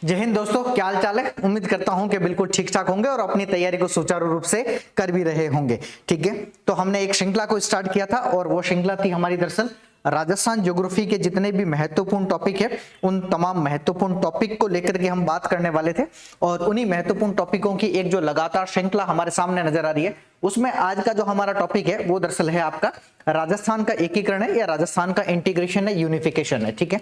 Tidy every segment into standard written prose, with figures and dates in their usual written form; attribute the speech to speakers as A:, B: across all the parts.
A: जय हिंद दोस्तों, क्या हाल चाल है। उम्मीद करता हूं कि बिल्कुल ठीक ठाक होंगे और अपनी तैयारी को सुचारू रूप से कर भी रहे होंगे। ठीक है, तो हमने एक श्रृंखला को स्टार्ट किया था और वो श्रृंखला थी हमारी दरअसल राजस्थान ज्योग्राफी के जितने भी महत्वपूर्ण टॉपिक है उन तमाम महत्वपूर्ण टॉपिक को लेकर के हम बात करने वाले थे। और उन्हीं महत्वपूर्ण टॉपिकों की एक जो लगातार श्रृंखला हमारे सामने नजर आ रही है, उसमें आज का जो हमारा टॉपिक है वो दरअसल है आपका राजस्थान का एकीकरण है या राजस्थान का इंटीग्रेशन है, यूनिफिकेशन है। ठीक है,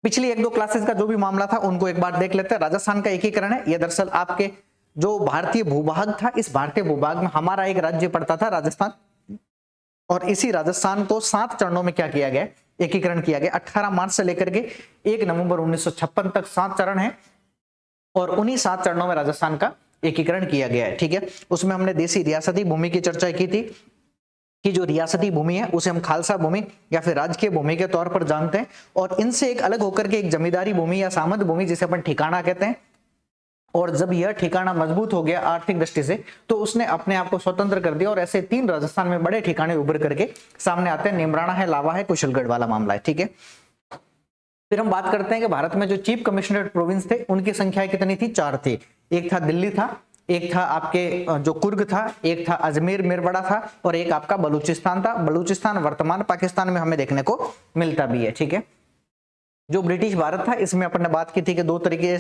A: पिछली एक दो क्लासेस का जो भी मामला था उनको एक बार देख लेते हैं। राजस्थान का एकीकरण है, यह दरअसल आपके जो भारतीय भूभाग था, इस भारतीय भूभाग में हमारा एक राज्य पड़ता था राजस्थान, और इसी राजस्थान को 7 चरणों में क्या किया गया, एकीकरण किया गया। 18 मार्च से लेकर के 1 नवंबर 1956 तक 7 चरण है और उन्हीं 7 चरणों में राजस्थान का एकीकरण किया गया है। ठीक है, उसमें हमने देसी रियासती भूमि की चर्चा की थी कि जो रियासती भूमि है उसे हम खालसा भूमि या फिर राजकीय भूमि के तौर पर जानते हैं, और इनसे एक अलग होकर के एक जमींदारी भूमि या सामंत भूमि जिसे अपन ठिकाना कहते हैं, और जब यह ठिकाना मजबूत हो गया आर्थिक दृष्टि से तो उसने अपने आप को स्वतंत्र कर दिया। और ऐसे 3 राजस्थान में बड़े ठिकाने उभर करके सामने आते हैं, निमराना है, लावा है, कुशलगढ़ वाला मामला है। ठीक है, फिर हम बात करते हैं कि भारत में जो चीफ कमिश्नरेट प्रोविंस थे उनकी संख्या कितनी थी, 4 थी। एक था दिल्ली था, एक था आपके जो कुर्ग था, एक था अजमेर मेरवड़ा था, और एक आपका बलूचिस्तान था। बलूचिस्तान वर्तमान पाकिस्तान में हमें देखने को मिलता भी है। ठीक है, जो ब्रिटिश भारत था इसमें अपन ने बात की थी कि 2 तरीके,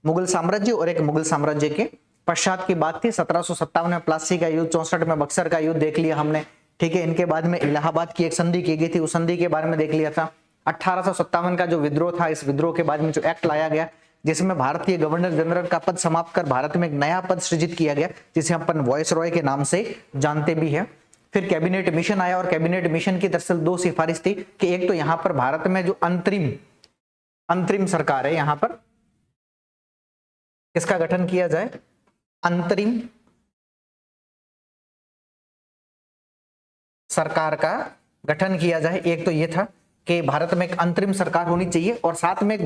A: मुगल साम्राज्य और एक मुगल साम्राज्य के पश्चात की बात थी। 1757 में प्लासी का युद्ध, 64 में बक्सर का युद्ध देख लिया हमने। ठीक है, इनके बाद में इलाहाबाद की एक संधि की गई थी, उस संधि के बारे में देख लिया था। 1857 का जो विद्रोह था, इस विद्रोह के बाद में जो एक्ट लाया गया जिसमें भारतीय गवर्नर जनरल का पद समाप्त कर भारत में एक नया पद सृजित किया गया जिसे अपन वॉइस रॉय के नाम से जानते भी है। फिर कैबिनेट मिशन आया और कैबिनेट मिशन की दरअसल 2 सिफारिश थी कि एक तो यहां पर भारत में जो अंतरिम सरकार है, यहां पर किसका गठन किया जाए, अंतरिम सरकार का गठन किया जाए। एक तो ये था कि भारत में एक अंतरिम सरकार होनी चाहिए और साथ में एक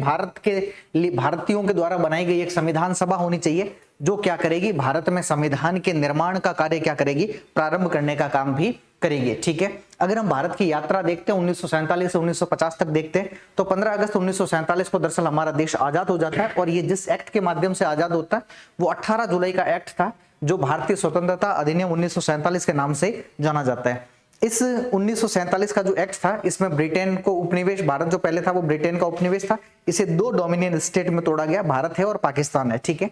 A: भारतीयों के द्वारा बनाई गई एक संविधान सभा होनी चाहिए जो क्या करेगी, भारत में संविधान के निर्माण का कार्य क्या करेगी, प्रारंभ करने का काम भी करेगी। ठीक है, अगर हम भारत की यात्रा देखते हैं 1947 से 1950 तक देखते हैं तो 15 अगस्त 1947 को दरअसल हमारा देश आजाद हो जाता है। और ये जिस एक्ट के माध्यम से आजाद होता है वो 18 जुलाई का एक्ट था जो भारतीय स्वतंत्रता अधिनियम 1947 के नाम से जाना जाता है। इस 1947 का जो एक्ट था इसमें ब्रिटेन को उपनिवेश, भारत जो पहले था वो ब्रिटेन का उपनिवेश था, इसे 2 डोमिनियन स्टेट में तोड़ा गया, भारत है और पाकिस्तान है। ठीक है,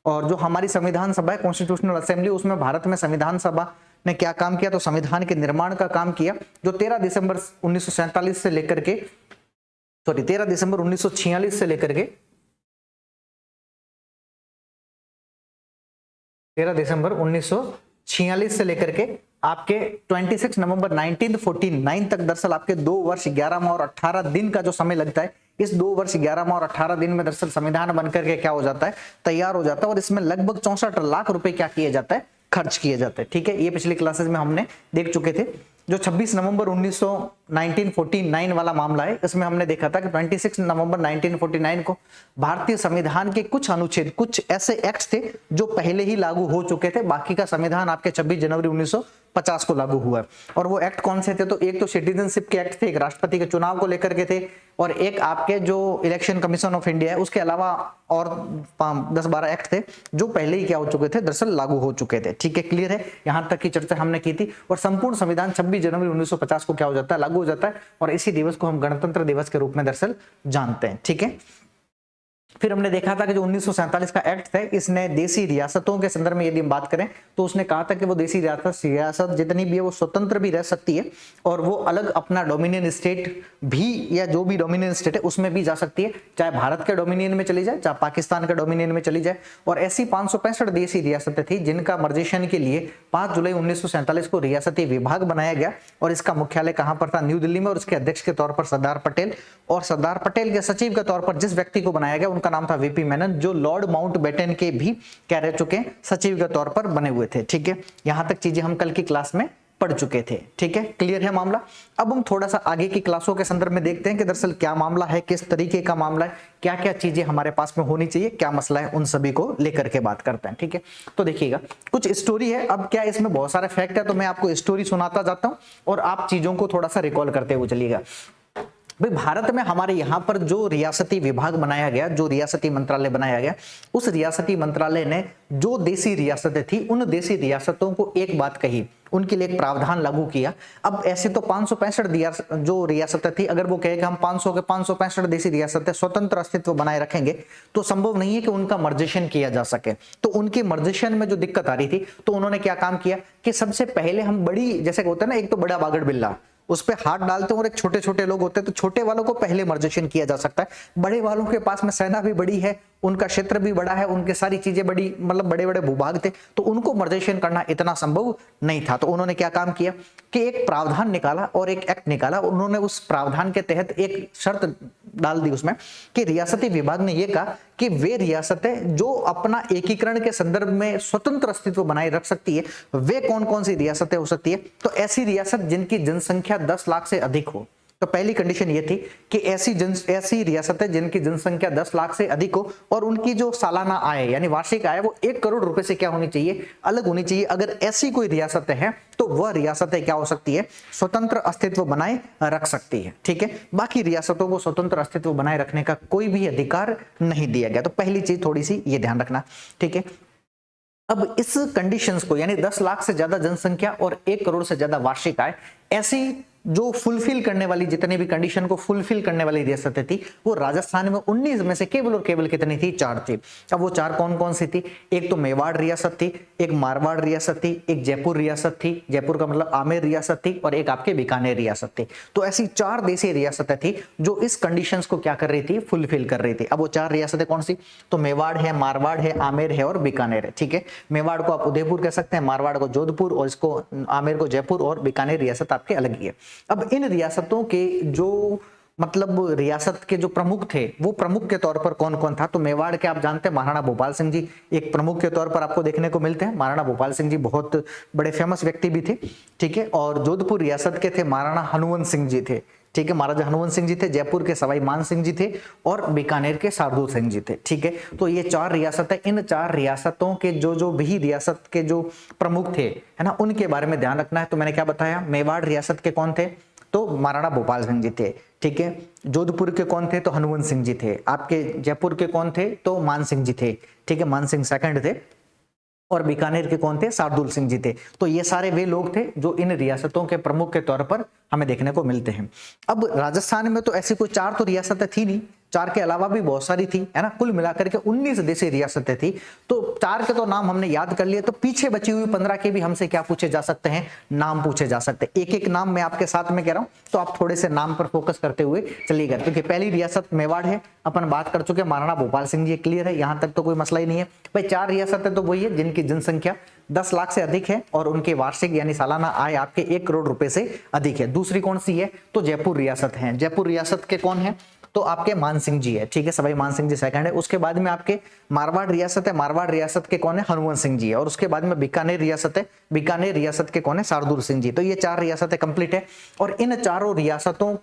A: और जो हमारी संविधान सभा है, कॉन्स्टिट्यूशनल असेंबली, उसमें भारत में संविधान सभा ने क्या काम किया, तो संविधान के निर्माण का काम किया जो 13 दिसंबर 1947 से लेकर के 13 दिसंबर 1946 से लेकर के 13 दिसंबर 1946 से लेकर के आपके 26 नवंबर 1949 तक दरअसल आपके 2 वर्ष 11 माह और 18 दिन का जो समय लगता है, इस 2 वर्ष 11 माह और 18 दिन में दरअसल संविधान बनकर के क्या हो जाता है, तैयार हो जाता है। और इसमें लगभग 64 लाख रुपए क्या किए जाता है, खर्च किए जाते हैं। ठीक है, ये पिछली क्लासेस में हमने देख चुके थे। जो 26 नवंबर 1949 वाला मामला है, इसमें हमने देखा था कि 26 नवंबर 1949 को भारतीय संविधान के कुछ अनुच्छेद, कुछ ऐसे एक्ट थे जो पहले ही लागू हो चुके थे, बाकी का संविधान आपके 26 जनवरी 1950 को लागू हुआ है। और वो एक्ट कौन से थे, तो एक तो सिटीजनशिप के एक्ट थे, एक राष्ट्रपति के चुनाव को लेकर के थे, और एक आपके जो इलेक्शन कमीशन ऑफ इंडिया है उसके अलावा और 10-12 एक्ट थे जो पहले ही क्या हो चुके थे, दरअसल लागू हो चुके थे। ठीक है, क्लियर है, यहां तक की चर्चा हमने की थी। और संपूर्ण संविधान 26 जनवरी 1950 को क्या हो जाता है, लागू हो जाता है, और इसी दिवस को हम गणतंत्र दिवस के रूप में दरअसल जानते हैं। ठीक है, फिर हमने देखा था कि जो 1947 का एक्ट था इसने देसी रियासतों के संदर्भ में यदि हम बात करें तो उसने कहा था कि वो देसी रियासत जितनी भी है वो स्वतंत्र भी रह सकती है और वो अलग अपना डोमिनियन स्टेट भी, या जो भी डोमिनियन स्टेट है उसमें भी जा सकती है, चाहे भारत के डोमिनियन में चली जाए, चाहे पाकिस्तान के डोमिनियन में चली जाए। और ऐसी 565 देसी रियासतें थी जिनका मर्जेशन के लिए 5 जुलाई 1947 को रियासती विभाग बनाया गया, और इसका मुख्यालय कहां पर था, न्यू दिल्ली में। और उसके अध्यक्ष के तौर पर सरदार पटेल, और सरदार पटेल के सचिव के तौर पर जिस व्यक्ति को बनाया गया उनका नाम था वीपी मेनन, जो लॉर्ड माउंटबेटन के भी क्या रह चुके हैं, सचिव के तौर पर बने हुए थे। ठीक है, यहां तक चीजें हम कल की क्लास में पढ़ चुके थे। ठीक है, क्लियर है मामला। अब हम थोड़ा सा आगे की क्लासों के संदर्भ में देखते हैं कि दरअसल क्या मामला है, किस तरीके का मामला है, क्या क्या चीजें हमारे पास में होनी चाहिए, क्या मसला है, उन सभी को लेकर के बात करते हैं। ठीक है, तो देखिएगा कुछ स्टोरी है। अब क्या इसमें बहुत सारे फैक्ट है तो मैं आपको स्टोरी सुनाता जाता हूं और आप चीजों को थोड़ा सा रिकॉल करते हुए चलिएगा। भाई भारत में हमारे यहाँ पर जो रियासती विभाग बनाया गया, जो रियासती मंत्रालय बनाया गया, उस रियासती मंत्रालय ने जो देसी रियासतें थी उन देसी रियासतों को एक बात कही, उनके लिए एक प्रावधान लागू किया। अब ऐसे तो 565 जो रियासतें थी, अगर वो कहे कि हम 500 के 565 देसी रियासतें स्वतंत्र अस्तित्व बनाए रखेंगे तो संभव नहीं है कि उनका मर्जेशन किया जा सके। तो उनके मर्जेशन में जो दिक्कत आ रही थी तो उन्होंने क्या काम किया कि सबसे पहले हम बड़ी, जैसे होता है ना, एक तो बड़ा बागड़ बिल्ला, उस पे हाथ डालते हैं और एक छोटे छोटे लोग होते हैं, तो छोटे वालों को पहले मर्जेशन किया जा सकता है। बड़े वालों के पास में सेना भी बड़ी है, उनका क्षेत्र भी बड़ा है, उनके सारी चीजें बड़ी, मतलब बड़े बड़े भूभाग थे, तो उनको मर्जेशन करना इतना संभव नहीं था। तो उन्होंने क्या काम किया कि एक प्रावधान निकाला और एक एक्ट निकाला। उन्होंने उस प्रावधान के तहत एक शर्त डाल दी उसमें कि रियासती विभाग ने यह कहा कि वे रियासतें जो अपना एकीकरण के संदर्भ में स्वतंत्र अस्तित्व बनाए रख सकती है, वे कौन कौन सी रियासतें हो सकती है। तो ऐसी रियासत जिनकी जनसंख्या 10 लाख से अधिक हो। तो पहली कंडीशन ये थी कि ऐसी रियासतें जिनकी जनसंख्या 10 लाख से अधिक हो और उनकी जो सालाना आय यानी वार्षिक आय वो 1 करोड़ रुपए से क्या होनी चाहिए, अलग होनी चाहिए। अगर ऐसी कोई रियासतें हैं तो वह रियासतें क्या हो सकती है, स्वतंत्र अस्तित्व बनाए रख सकती है। ठीक है, बाकी रियासतों को स्वतंत्र अस्तित्व बनाए रखने का कोई भी अधिकार नहीं दिया गया। तो पहली चीज थोड़ी सी ये ध्यान रखना। ठीक है, अब इस कंडीशंस को, यानी 10 लाख से ज्यादा जनसंख्या और 1 करोड़ से ज्यादा वार्षिक आय, ऐसी जो फुलफिल करने वाली, जितने भी कंडीशन को फुलफिल करने वाली रियासतें थी, वो राजस्थान में 19 में से केवल और केवल कितनी थी, 4 थी। अब वो 4 कौन कौन सी थी, एक तो मेवाड़ रियासत थी, एक मारवाड़ रियासत थी, एक जयपुर रियासत थी, जयपुर का मतलब आमेर रियासत थी, और एक आपके बीकानेर रियासत थी। तो ऐसी 4 देशी रियासतें थी जो इस कंडीशंस को क्या कर रही थी, फुलफिल कर रही थी। अब वो 4 रियासतें कौन सी, तो मेवाड़ है, मारवाड़ है, आमेर है और बीकानेर है। ठीक है, मेवाड़ को आप उदयपुर कह सकते हैं, मारवाड़ को जोधपुर, और इसको आमेर को जयपुर, और बीकानेर रियासत आपके अलग ही है। अब इन रियासतों के जो मतलब रियासत के जो प्रमुख थे, वो प्रमुख के तौर पर कौन कौन था, तो मेवाड़ के आप जानते हैं महाराणा भोपाल सिंह जी एक प्रमुख के तौर पर आपको देखने को मिलते हैं। महाराणा भोपाल सिंह जी बहुत बड़े फेमस व्यक्ति भी थे। ठीक है, और जोधपुर रियासत के थे महाराणा हनुवंत सिंह जी थे। ठीक है, महाराजा हनुवंत सिंह जी थे, जयपुर के सवाई मान सिंह जी थे, और बीकानेर के शार्दुल सिंह जी थे। ठीक है, तो ये 4 रियासतें, इन 4 रियासतों के जो जो भी रियासत के जो प्रमुख थे, है ना, उनके बारे में ध्यान रखना है। तो मैंने क्या बताया, मेवाड़ रियासत के कौन थे, तो महाराणा भोपाल सिंह जी थे। ठीक है, जोधपुर के कौन थे, तो हनुवंत सिंह जी थे। आपके जयपुर के कौन थे, तो मान सिंह जी थे। ठीक है, मान सिंह सेकंड थे। और बीकानेर के कौन थे, शार्दुल सिंह जी थे। तो ये सारे वे लोग थे जो इन रियासतों के प्रमुख के तौर पर हमें देखने को मिलते हैं। अब राजस्थान में तो ऐसी कोई 4 तो रियासतें थी नहीं, 4 के अलावा भी बहुत सारी थी, है ना, कुल मिलाकर के 19 देशी रियासतें थी। तो 4 के तो नाम हमने याद कर लिए, तो पीछे बची हुई 15 के भी हमसे क्या पूछे जा सकते हैं, नाम पूछे जा सकते हैं। एक एक नाम मैं आपके साथ में कह रहा हूं, तो आप थोड़े से नाम पर फोकस करते हुए चलिएगा। क्योंकि पहली रियासत मेवाड़ है, अपन बात कर चुके, महाराणा भोपाल सिंह जी क्लियर है, यहां तक तो कोई मसला ही नहीं है भाई। 4 रियासतें तो वही है जिनकी जनसंख्या 10 लाख से अधिक है और उनके वार्षिक यानी सालाना आय आपके 1 करोड़ रुपए से अधिक है। दूसरी कौन सी है, तो जयपुर रियासत है। जयपुर रियासत के कौन है, तो आपके मान सिंह जी है। ठीक है, सवाई मान सिंह जी सेकंड है। उसके बाद में आपके मारवाड़ रियासत है, मारवाड़ रियासत के कौन है, हनुवंत सिंह जी है। और उसके बाद में बीकानेर रियासत है, बीकानेर रियासत के कौन है, शार्दुल सिंह जी। तो ये 4 रियासतें कंप्लीट है। और इन चारों रियासतों,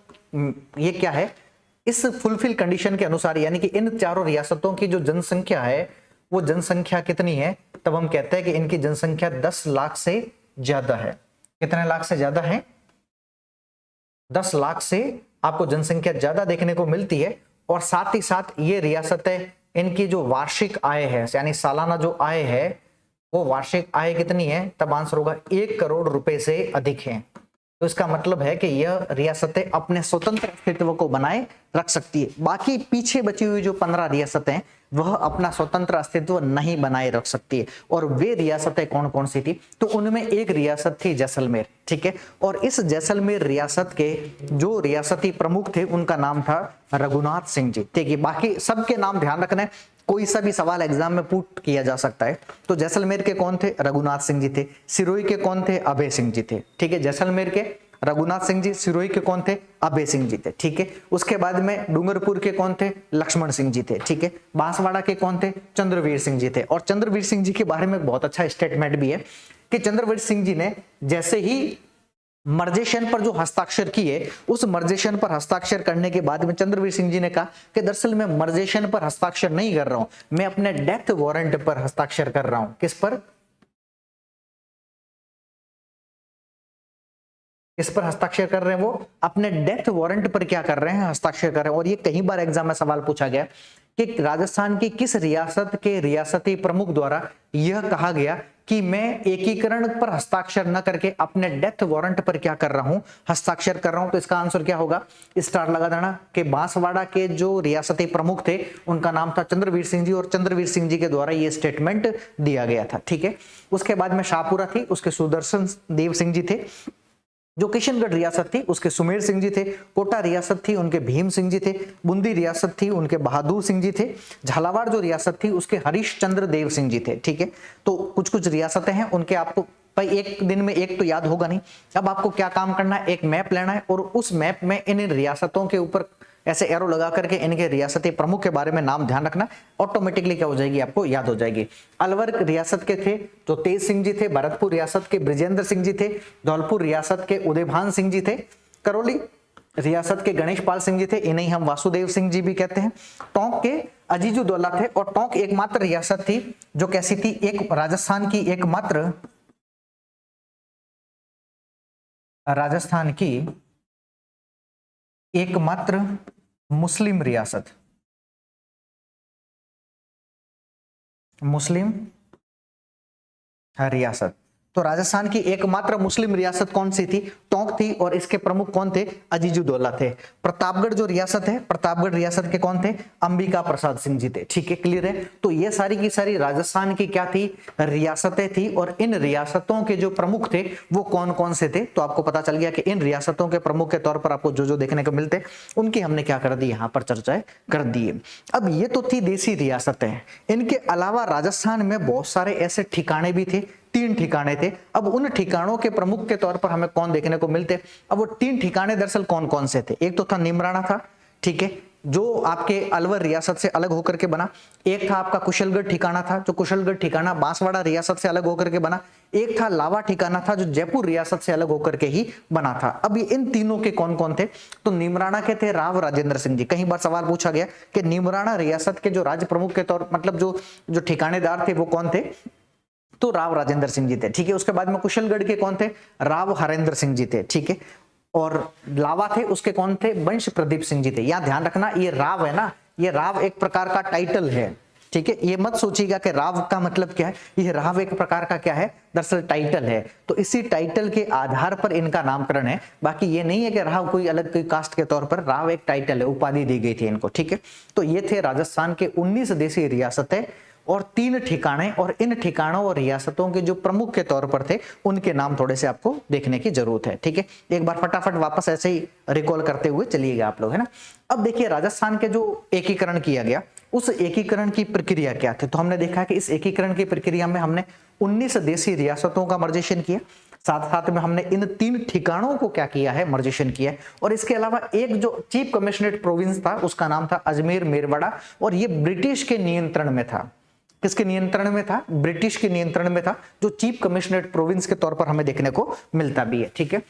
A: ये क्या है, इस फुलफिल कंडीशन के अनुसार, यानी कि इन चारों रियासतों की जो जनसंख्या है वो जनसंख्या कितनी है, तब हम कहते हैं कि इनकी जनसंख्या 10 लाख से ज्यादा है। कितने लाख से ज्यादा है, 10 लाख से आपको जनसंख्या ज्यादा देखने को मिलती है। और साथ ही साथ ये रियासतें, इनकी जो वार्षिक आय है यानी सालाना जो आय है, वो वार्षिक आय कितनी है, तब आंसर होगा 1 करोड़ रुपए से अधिक है। तो इसका मतलब है कि यह रियासतें अपने स्वतंत्र अस्तित्व को बनाए रख सकती है। बाकी पीछे बची हुई जो 15 रियासतें, वह अपना स्वतंत्र अस्तित्व नहीं बनाए रख सकती है। और वे रियासतें कौन कौन सी थी, तो उनमें एक रियासत थी जैसलमेर। ठीक है, और इस जैसलमेर रियासत के जो रियासती प्रमुख थे उनका नाम था रघुनाथ सिंह जी। ठीक है, बाकी सबके नाम ध्यान रखना है, कोई सा भी सवाल एग्जाम में पुट किया जा सकता है। तो जैसलमेर के कौन थे, रघुनाथ सिंह जी थे। सिरोही के कौन थे, अभय सिंह जी थे। ठीक है, जैसलमेर के रघुनाथ सिंह जी, सिरोही के कौन थे, अभय सिंह जी थे। ठीक है, उसके बाद में डूंगरपुर के कौन थे, लक्ष्मण सिंह जी थे। ठीक है, बांसवाड़ा के कौन थे, चंद्रवीर सिंह जी थे। और चंद्रवीर सिंह जी के बारे में बहुत अच्छा स्टेटमेंट भी है कि चंद्रवीर सिंह जी ने जैसे ही मर्जेशन पर जो हस्ताक्षर किए, उस मर्जेशन पर हस्ताक्षर करने के बाद में चंद्रवीर सिंह जी ने कहा कि दरअसल मैं मर्जेशन पर हस्ताक्षर नहीं कर रहा हूं, मैं अपने डेथ वारंट पर हस्ताक्षर कर रहा हूं। किस पर, किस पर हस्ताक्षर कर रहे हैं? वो अपने डेथ वारंट पर क्या कर रहे हैं? हस्ताक्षर कर रहे हैं। और ये कई बार एग्जाम में सवाल पूछा गया कि राजस्थान की किस रियासत के रियासती प्रमुख द्वारा यह कहा गया कि मैं एकीकरण पर हस्ताक्षर न करके अपने डेथ वारंट पर क्या कर रहा हूं? हस्ताक्षर कर रहा हूं। तो इसका आंसर क्या होगा? स्टार लगा देना कि बांसवाड़ा के जो रियासती प्रमुख थे उनका नाम था चंद्रवीर सिंह जी, और चंद्रवीर सिंह जी के द्वारा यह स्टेटमेंट दिया गया था। ठीक है। उसके बाद में शाहपुरा थी, उसके सुदर्शन देव सिंह जी थे। जो किशनगढ़ रियासत थी उसके सुमेर सिंह जी थे। कोटा रियासत थी उनके भीम सिंह जी थे। बूंदी रियासत थी उनके बहादुर सिंह जी थे। झालावाड़ जो रियासत थी उसके हरीश चंद्र देव सिंह जी थे। ठीक है। तो कुछ कुछ रियासतें हैं उनके, आपको भाई एक दिन में एक तो याद होगा नहीं। अब आपको क्या काम करना है? एक मैप लेना है और उस मैप में इन रियासतों के ऊपर ऐसे एरो लगा करके इनके रियासती प्रमुख के बारे में नाम ध्यान रखना, ऑटोमेटिकली क्या हो जाएगी? आपको याद हो जाएगी। अलवर रियासत के थे जो तेज सिंह जी थे, भरतपुर रियासत के ब्रिजेंद्र सिंह जी थे, धौलपुर रियासत के उदयभान सिंह जी थे, करौली रियासत के गणेश पाल सिंह जी थे, इन्हें हम वासुदेव सिंह जी भी कहते हैं। टोंक के अजीजुद्दौला थे, और टोंक एकमात्र रियासत थी जो कैसी थी? एक राजस्थान की एकमात्र मुस्लिम रियासत, मुस्लिम रियासत। तो राजस्थान की एकमात्र मुस्लिम रियासत कौन सी थी? टोंक थी, और इसके प्रमुख कौन थे? अजीजुद्दौला थे। प्रतापगढ़ जो रियासत है, प्रतापगढ़ रियासत के कौन थे? अंबिका प्रसाद सिंह जी थे। ठीक है, क्लियर है। तो ये सारी की सारी राजस्थान की क्या थी? रियासतें थी, और इन रियासतों के जो प्रमुख थे वो कौन कौन से थे? तो आपको पता चल गया कि इन रियासतों के प्रमुख के तौर पर आपको जो जो देखने को मिलते उनकी हमने क्या कर दी? यहाँ पर चर्चा कर दी। अब ये तो थी देसी रियासतें। इनके अलावा राजस्थान में बहुत सारे ऐसे ठिकाने भी थे, 3 ठिकाने थे। अब उन ठिकानों के प्रमुख के तौर पर हमें कौन देखने को मिलते? अब वो 3 ठिकाने दरअसल कौन कौन से थे? एक तो था निमराना था, ठीक है, जो आपके अलवर रियासत से अलग होकर के बना। एक था आपका कुशलगढ़ ठिकाना था, जो कुशलगढ़ ठिकाना बांसवाड़ा रियासत से अलग होकर के बना। एक था लावा ठिकाना था, जो जयपुर रियासत से अलग होकर के ही बना था। अब ये इन तीनों के कौन कौन थे? तो निमराना के थे राव राजेंद्र सिंह जी। कई बार सवाल पूछा गया कि निमराना रियासत के जो राज्य प्रमुख के तौर मतलब जो ठिकानेदार थे वो कौन थे? तो राव राजेंद्र सिंह जी थे। ठीक है। उसके बाद में कुशलगढ़ के कौन थे? राव हरेंद्र सिंह जी थे। ठीक है। और लावा थे उसके कौन थे? वंश प्रदीप सिंह जी थे। यहां ध्यान रखना, ये राव है ना, ये राव एक प्रकार का टाइटल है। ठीक है, ये मत सोचिएगा कि राव का मतलब क्या है। ये राव एक प्रकार का क्या है? दरअसल टाइटल है। तो इसी टाइटल के आधार पर इनका नामकरण है। बाकी ये नहीं है कि राव कोई अलग कोई कास्ट के तौर पर, राव एक टाइटल है, उपाधि दी गई थी इनको। ठीक है। तो ये थे राजस्थान के 19 देशी रियासतें और 3 ठिकाने, और इन ठिकानों और रियासतों के जो प्रमुख के तौर पर थे उनके नाम थोड़े से आपको देखने की जरूरत है। ठीक है, एक बार फटाफट वापस ऐसे ही रिकॉल करते हुए चलिएगा आप लोग, है ना। अब देखिए राजस्थान के जो एकीकरण किया गया, उस एकीकरण की प्रक्रिया क्या थी? तो हमने देखा कि इस एकीकरण की प्रक्रिया में हमने 19 देशी रियासतों का मर्जेशन किया, साथ साथ में हमने इन 3 ठिकानों को क्या किया है? मर्जेशन किया है। और इसके अलावा एक जो चीफ कमिश्नरेट प्रोविंस था उसका नाम था अजमेर मेरवाड़ा, और ये ब्रिटिश के नियंत्रण में था। किसके नियंत्रण में था? ब्रिटिश के नियंत्रण में था, जो चीफ कमिश्नरेट प्रोविंस के तौर पर हमें देखने को मिलता भी है। ठीक है।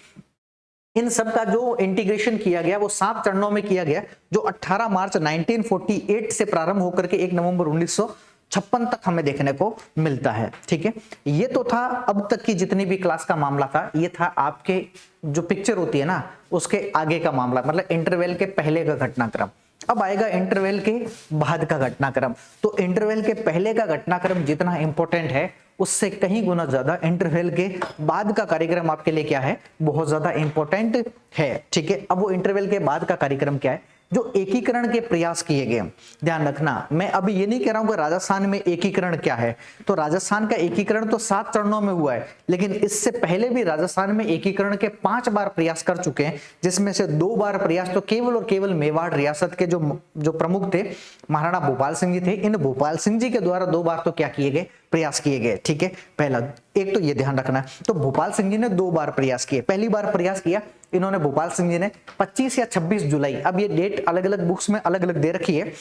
A: इन सब का जो इंटीग्रेशन किया गया वो 7 चरणों में किया गया, जो 18 मार्च 1948 से प्रारंभ होकर के 1 नवंबर 1956 तक हमें देखने को मिलता है। ठीक है, ये तो था अब तक की जितनी भी क्लास का मामला था। ये था आपके जो पिक्चर होती है ना उसके आगे का मामला, मतलब इंटरवल के पहले का घटनाक्रम। अब आएगा इंटरवल के बाद का घटनाक्रम। तो इंटरवल के पहले का घटनाक्रम जितना इंपॉर्टेंट है उससे कहीं गुना ज्यादा इंटरवल के बाद का कार्यक्रम आपके लिए क्या है? बहुत ज्यादा इंपॉर्टेंट है। ठीक है। अब वो इंटरवल के बाद का कार्यक्रम क्या है? जो एकीकरण के प्रयास किए गए। ध्यान रखना, मैं अभी ये नहीं कह रहा हूं कि राजस्थान में एकीकरण क्या है। तो राजस्थान का एकीकरण तो 7 चरणों में हुआ है, लेकिन इससे पहले भी राजस्थान में एकीकरण के 5 बार प्रयास कर चुके हैं, जिसमें से 2 बार प्रयास तो केवल और केवल मेवाड़ रियासत के जो प्रमुख थे महाराणा भोपाल सिंह जी थे। इन भोपाल सिंह जी के द्वारा 2 बार तो क्या किए गए? प्रयास किए गए। ठीक है, पहला एक तो ये ध्यान रखना है। तो भोपाल सिंह जी ने 2 बार प्रयास किए। पहली बार प्रयास किया इन्होंने भोपाल सिंह जी ने 25 या 26 जुलाई, अब ये डेट अलग अलग बुक्स में अलग अलग दे रखी है,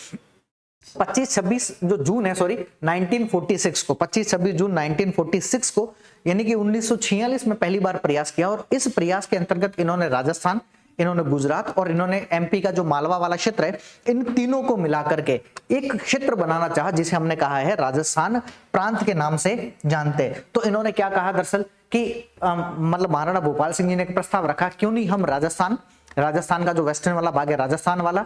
A: 25-26 जो जून है, सॉरी 1946 को, 25-26 जून 1946 को, यानी कि 1946 में पहली बार प्रयास किया। और इस प्रयास के अंतर्गत इन्होंने राजस्थान, इन्होंने गुजरात और इन्होंने एमपी का जो मालवा वाला क्षेत्र है, इन तीनों को मिलाकर के एक क्षेत्र बनाना चाहा, जिसे हमने कहा है राजस्थान प्रांत के नाम से जानते हैं। तो इन्होंने क्या कहा दरअसल कि मतलब महाराणा भोपाल सिंह जी ने एक प्रस्ताव रखा, क्यों नहीं हम राजस्थान का जो वेस्टर्न वाला भाग है, राजस्थान वाला,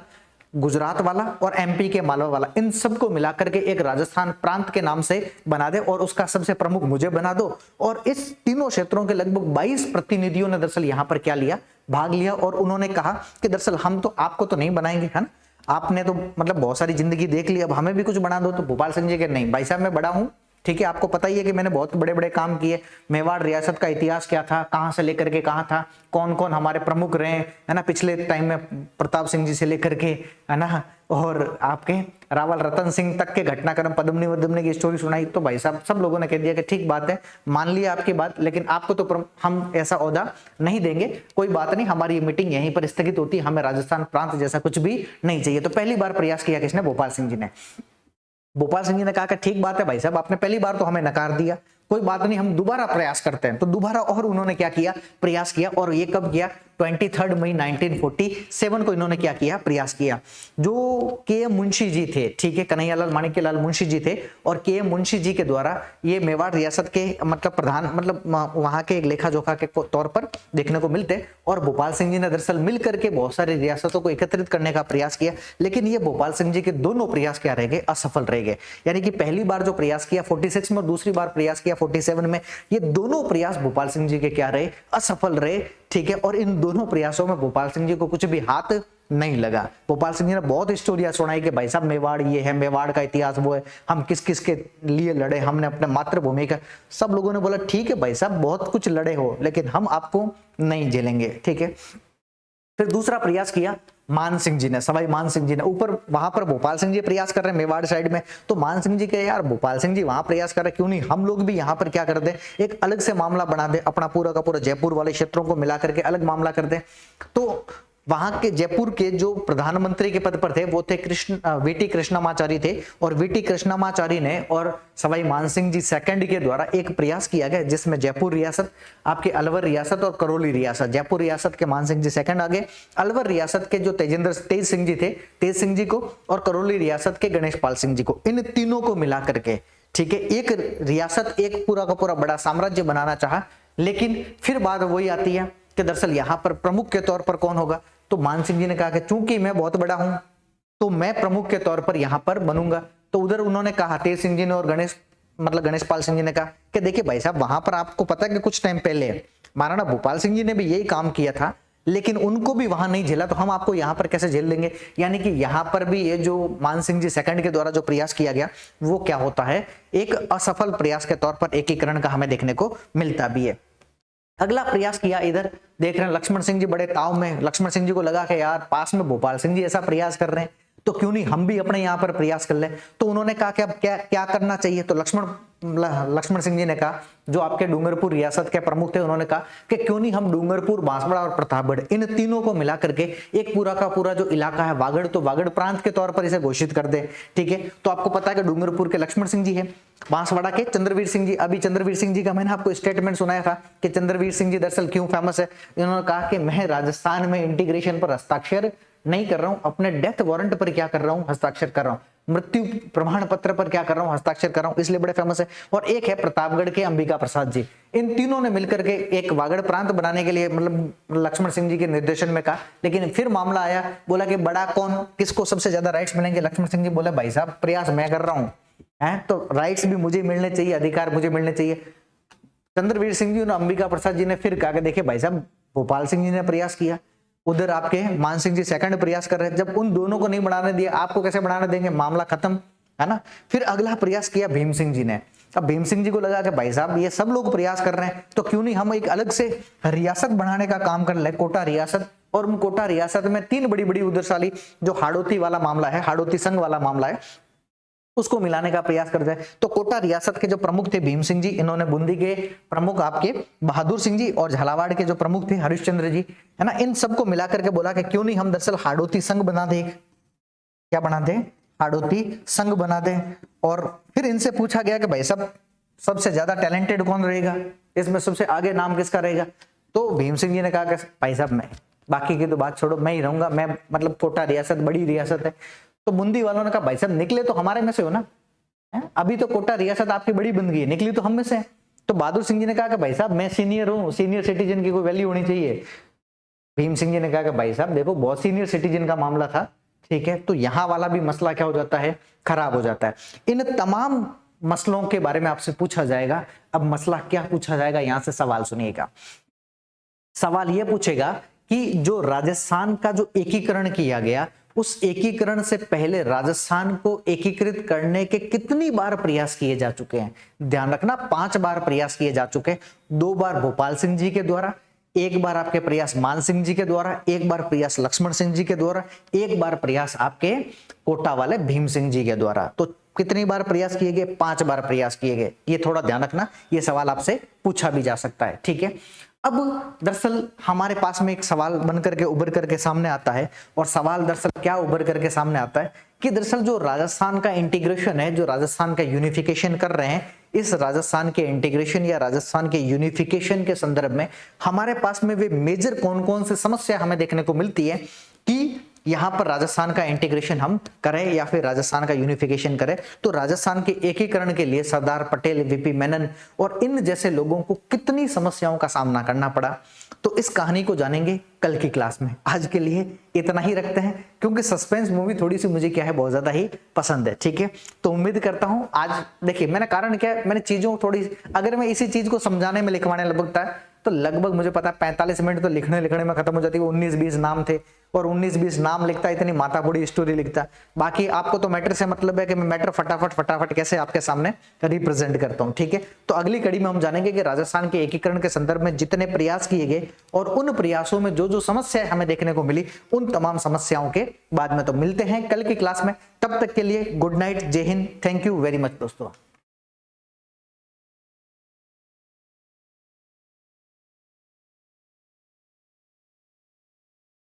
A: गुजरात वाला और एमपी के मालवा वाला, इन सबको मिलाकर के एक राजस्थान प्रांत के नाम से बना दे और उसका सबसे प्रमुख मुझे बना दो। और इस तीनों क्षेत्रों के लगभग 22 प्रतिनिधियों ने दरअसल यहाँ पर क्या लिया, भाग लिया। और उन्होंने कहा कि दरअसल हम तो आपको तो नहीं बनाएंगे, है ना, आपने तो मतलब बहुत सारी जिंदगी देख ली, अब हमें भी कुछ बना दो। तो भोपाल सिंह जी के नहीं भाई साहब, मैं बड़ा हूं, ठीक है, आपको पता ही है कि मैंने बहुत बड़े बड़े काम किए, मेवाड़ रियासत का इतिहास क्या था, कहां से लेकर के कहां था, कौन कौन हमारे प्रमुख रहे, है ना, पिछले टाइम में प्रताप सिंह जी से लेकर के, है ना, और आपके रावल रतन सिंह तक के घटनाक्रम, पद्मनी वद्मनी की स्टोरी सुनाई। तो भाई साहब सब लोगों ने कह दिया कि ठीक बात है, मान लिया आपकी बात, लेकिन आपको तो हम ऐसा ओहदा नहीं देंगे, कोई बात नहीं, हमारी मीटिंग यहीं पर स्थगित होती है, हमें राजस्थान प्रांत जैसा कुछ भी नहीं चाहिए। तो पहली बार प्रयास किया किसने, भोपाल सिंह जी ने। भोपाल सिंह जी ने कहा कि ठीक बात है भाई साहब, आपने पहली बार तो हमें नकार दिया, कोई बात नहीं, हम दोबारा प्रयास करते हैं। तो दोबारा और उन्होंने क्या किया, प्रयास किया। और ये कब किया, 23 मई 1947 को इन्होंने क्या किया, प्रयास किया। जो के मुंशी जी थे, ठीक है, कन्हैयालाल माणिक्यलाल मुंशी जी थे, और के मुंशी जी के द्वारा ये मेवाड़ रियासत के मतलब प्रधान, मतलब वहां के एक लेखा जोखा के तौर पर देखने को मिलते। और भोपाल सिंह जी ने दरअसल मिल करके बहुत सारी रियासतों को एकत्रित करने का प्रयास किया, लेकिन ये भोपाल सिंह जी के दोनों प्रयास क्या रह गए, असफल रह गए। यानी कि पहली बार जो प्रयास किया 46 में और दूसरी बार प्रयास किया 47 में, ये दोनों प्रयास भोपाल सिंह जी के क्या रहे, असफल रहे, ठीक है। और इन दोनों प्रयासों में भोपाल सिंह जी को कुछ भी हाथ नहीं लगा। भोपाल सिंह जी ने बहुत स्टोरियां सुनाई कि भाई साहब मेवाड़ ये है, मेवाड़ का इतिहास वो है, हम किस किस के लिए लड़े, हमने अपने मातृभूमि का। सब लोगों ने बोला ठीक है भाई साहब, बहुत कुछ लड़े हो, लेकिन हम आपको नहीं झेलेंगे, ठीक है। फिर दूसरा प्रयास किया मान सिंह जी ने, सवाई मान सिंह जी ने। ऊपर वहां पर भोपाल सिंह जी प्रयास कर रहे हैं मेवाड़ साइड में, तो मान सिंह जी के यार भोपाल सिंह जी वहां प्रयास कर रहे हैं, क्यों नहीं हम लोग भी यहाँ पर क्या कर दे, एक अलग से मामला बना दे, अपना पूरा का पूरा जयपुर वाले क्षेत्रों को मिलाकर के अलग मामला कर दे। तो वहां के जयपुर के जो प्रधानमंत्री के पद पर थे वो थे वीटी कृष्णमाचारी थे। और वीटी कृष्णमाचारी ने और सवाई मानसिंह जी सेकंड के द्वारा एक प्रयास किया गया, जिसमें जयपुर रियासत, आपके अलवर रियासत और करौली रियासत, जयपुर रियासत के मानसिंह जी सेकंड आगे, अलवर रियासत के जो तेज सिंह जी थे, तेज सिंह जी को, और करौली रियासत के गणेश पाल सिंह जी को, इन तीनों को मिला करके, ठीक है, एक रियासत, एक पूरा का पूरा बड़ा साम्राज्य बनाना चाहा। लेकिन फिर बात वही आती है कि दरअसल यहाँ पर प्रमुख के तौर पर कौन होगा। तो मान सिंह जी ने कहा कि चूंकि मैं बहुत बड़ा हूं तो मैं प्रमुख के तौर पर यहां पर बनूंगा। तो उधर उन्होंने कहा, तेज सिंह जी ने और गणेश पाल सिंह जी ने कहा कि देखिए भाई साहब, वहां पर आपको पता है कि कुछ टाइम पहले महाराणा भोपाल सिंह जी ने भी यही काम किया था, लेकिन उनको भी वहां नहीं झेला, तो हम आपको यहां पर कैसे झेल लेंगे। यानी कि यहां पर भी ये जो मान सिंह जी सेकंड के द्वारा जो प्रयास किया गया वो क्या होता है, एक असफल प्रयास के तौर पर एकीकरण का हमें देखने को मिलता भी है। अगला प्रयास किया, इधर देख रहे हैं लक्ष्मण सिंह जी बड़े ताव में, लक्ष्मण सिंह जी को लगा कि यार पास में भोपाल सिंह जी ऐसा प्रयास कर रहे हैं तो क्यों नहीं हम भी अपने यहाँ पर प्रयास कर ले। तो उन्होंने कहा कि अब क्या क्या करना चाहिए। तो लक्ष्मण सिंह जी ने कहा, जो आपके डूंगरपुर रियासत के प्रमुख थे, उन्होंने कहा कि क्यों नहीं हम डूंगरपुर, बांसवाड़ा और प्रतापगढ़, इन तीनों को मिला करके एक पूरा का पूरा जो इलाका है वागड़, तो वागड़ प्रांत के तौर पर इसे घोषित कर दे, ठीक है। तो आपको पता है कि डूंगरपुर के लक्ष्मण सिंह जी है, बांसवाड़ा के चंद्रवीर सिंह जी। अभी चंद्रवीर सिंह जी का मैंने आपको स्टेटमेंट सुनाया था कि चंद्रवीर सिंह जी दरअसल क्यों फेमस है। इन्होंने कहा कि मैं राजस्थान में इंटीग्रेशन पर हस्ताक्षर नहीं कर रहा हूं, अपने डेथ वारंट पर क्या कर रहा हूं, हस्ताक्षर कर रहा हूं, मृत्यु प्रमाण पत्र पर क्या कर रहा हूं, हस्ताक्षर कर रहा हूं, इसलिए बड़े फेमस है। और एक है प्रतापगढ़ के अंबिका प्रसाद जी। इन तीनों ने मिलकर के एक वागड़ प्रांत बनाने के लिए मतलब लक्ष्मण सिंह जी के निर्देशन में कहा। लेकिन फिर मामला आया, बोला कि बड़ा कौन, किसको सबसे ज्यादा राइट्स मिलेंगे। लक्ष्मण सिंह जी बोले भाई साहब प्रयास मैं कर रहा हूं, तो राइट्स भी मुझे मिलने चाहिए, अधिकार मुझे मिलने चाहिए। चंद्रवीर सिंह जी और अंबिका प्रसाद जी ने फिर कहा कि देखिए भाई साहब, भोपाल सिंह जी ने प्रयास किया, उधर आपके मान सिंह जी सेकंड प्रयास कर रहे हैं, जब उन दोनों को नहीं बढ़ाने दिया, आपको कैसे बढ़ाने देंगे, मामला खत्म, है ना। फिर अगला प्रयास किया भीम सिंह जी ने। अब भीम सिंह जी को लगा कि भाई साहब ये सब लोग प्रयास कर रहे हैं, तो क्यों नहीं हम एक अलग से रियासत बनाने का काम कर ले, कोटा रियासत। और उन कोटा रियासत में तीन बड़ी बड़ी उधरशाली, जो हाड़ौती वाला मामला है, हाड़ौती संघ वाला मामला है, उसको मिलाने का प्रयास कर जाए। तो कोटा रियासत के जो प्रमुख थे भीम सिंह जी, इन्होंने बूंदी के प्रमुख आपके बहादुर सिंह जी और झालावाड़ के जो प्रमुख थे हरिश्चंद्र जी, है ना, इन सबको मिलाकर के बोला कि क्यों नहीं हम दरअसल हाड़ौती संघ बना दे। क्या बना दे, हाड़ौती संघ बना दे। और फिर इनसे पूछा गया कि भाई साहब सबसे ज्यादा टैलेंटेड कौन रहेगा, इसमें सबसे आगे नाम किसका रहेगा। तो भीम सिंह जी ने कहा कि भाई साहब मैं, बाकी की तो बात छोड़ो, मैं ही रहूंगा, मैं मतलब कोटा रियासत बड़ी रियासत है। तो बूंदी वालों ने कहा भाई साहब निकले तो हमारे में से हो ना, अभी तो कोटा रियासत आपकी बड़ी बन गई है, निकली तो हम में से। तो बहादुर सिंह जी ने कहा कि भाई साहब मैं सीनियर हूं, सीनियर सिटीजन की कोई वैल्यू होनी चाहिए। भीम सिंह जी ने कहा कि भाई साहब देखो बहुत सीनियर सिटीजन का मामला था, ठीक है, तो यहां वाला भी मसला क्या हो जाता है, खराब हो जाता है। इन तमाम मसलों के बारे में आपसे पूछा जाएगा। अब मसला क्या पूछा जाएगा, यहां से सवाल सुनिएगा। सवाल यह पूछेगा कि जो राजस्थान का जो एकीकरण किया गया, उस एकीकरण से पहले राजस्थान को एकीकृत करने के कितनी बार प्रयास किए जा चुके हैं। ध्यान रखना 5 बार प्रयास किए जा चुके हैं। 2 बार भोपाल सिंह जी के द्वारा, 1 बार आपके प्रयास मान सिंह जी के द्वारा, 1 बार प्रयास लक्ष्मण सिंह जी के द्वारा, 1 बार प्रयास आपके कोटा वाले भीम सिंह जी के द्वारा। तो कितनी बार प्रयास किए गए, 5 बार प्रयास किए गए। ये थोड़ा ध्यान रखना, ये सवाल आपसे पूछा भी जा सकता है, ठीक है। अब दरअसल हमारे पास में एक सवाल बन करके उभर करके सामने आता है, और सवाल दरअसल क्या उभर करके सामने आता है कि दरअसल जो राजस्थान का इंटीग्रेशन है, जो राजस्थान का यूनिफिकेशन कर रहे हैं, इस राजस्थान के इंटीग्रेशन या राजस्थान के यूनिफिकेशन के संदर्भ में हमारे पास में वे मेजर कौन कौन से समस्या हमें देखने को मिलती है कि यहां पर राजस्थान का इंटीग्रेशन हम करें या फिर राजस्थान का यूनिफिकेशन करें। तो राजस्थान के एकीकरण के लिए सरदार पटेल, वीपी मेनन और इन जैसे लोगों को कितनी समस्याओं का सामना करना पड़ा, तो इस कहानी को जानेंगे कल की क्लास में। आज के लिए इतना ही रखते हैं, क्योंकि सस्पेंस मूवी थोड़ी सी मुझे क्या है बहुत ज्यादा ही पसंद है, ठीक है। तो उम्मीद करता हूं आज देखिए मैंने कारण क्या है, मैंने चीजों थोड़ी, अगर मैं इसी चीज को समझाने में लिखवाने लगता है तो लगभग मुझे पता है 45 मिनट तो लिखने में खत्म हो जाती है। 19-20 नाम थे, और 19-20 नाम लिखता इतनी माता बड़ी स्टोरी लिखता। बाकी आपको तो मैटर से मतलब है कि मैं मैटर फटाफट कैसे आपके सामने रिप्रेजेंट करता हूं, ठीक है। तो अगली कड़ी में हम जानेंगे कि राजस्थान के एकीकरण के संदर्भ में जितने प्रयास किए गए और उन प्रयासों में जो जो समस्याएं हमें देखने को मिली, उन तमाम समस्याओं के बाद में। तो मिलते हैं कल की क्लास में, तब तक के लिए गुड नाइट, जय Hind, thank you very much दोस्तों।